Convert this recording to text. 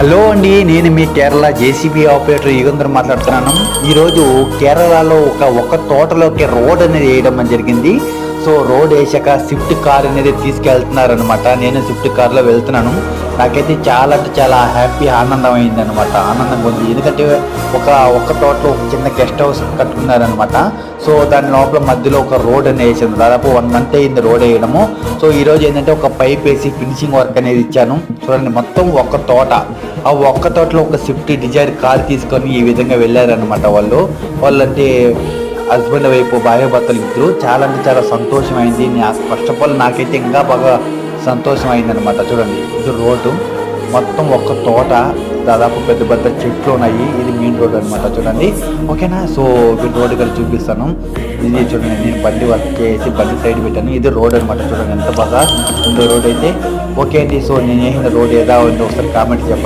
Hello అండి, నేను మీ Kerala JCB operator Yugandhar మాట్లాడుతున్నాను. ఈరోజు కేరళలో ఒక తోటలోకి రోడ్ అనేది వేయడం జరిగింది. సో రోడ్ వేసాక స్విఫ్ట్ కార్ అనేది తీసుకెళ్తున్నారనమాట. నేను స్విఫ్ట్ కార్లో వెళ్తున్నాను. నాకైతే చాలా అంటే చాలా హ్యాపీ, ఆనందం అయింది అనమాట. ఆనందంగా ఉంది, ఎందుకంటే ఒక తోటలో ఒక చిన్న గెస్ట్ హౌస్ కట్టుకున్నారనమాట. సో దాని లోపల మధ్యలో ఒక రోడ్ అనేది వేసింది. దాదాపు 1 month అయింది రోడ్ వేయడము. సో ఈరోజు ఏంటంటే ఒక పైప్ వేసి ఫినిషింగ్ వర్క్ అనేది ఇచ్చాను. చూడండి, మొత్తం ఒక తోట, ఆ ఒక్క తోటలో ఒక స్విఫ్ట్ డిజైర్ కార్ తీసుకొని ఈ విధంగా వెళ్ళారనమాట. వాళ్ళంటే హస్బెండ్ వైపు భార్య భర్తలు ఇద్దరు. చాలా అంటే చాలా సంతోషమైంది. ఫస్ట్ ఆఫ్ ఆల్ నాకైతే ఇంకా బాగా సంతోషం అయిందనమాట. చూడండి, ఇది రోడ్డు, మొత్తం ఒక తోట, దాదాపు పెద్ద పెద్ద చెట్లు ఉన్నాయి. ఇది మెయిన్ రోడ్ అనమాట. చూడండి, ఓకేనా. సో ఈ రోడ్ ఇక్కడ చూపిస్తాను. ఇది చూడండి, నేను బండి వర్క్ చేసి బండి సైడ్ పెట్టాను. ఇది రోడ్ అనమాట. చూడండి ఎంత బాగా ఉందో రోడ్ అయితే. ఓకే అండి, సో నేను వేసిన రోడ్ ఏదా ఉందో ఒకసారి కామెంట్ చెప్పండి.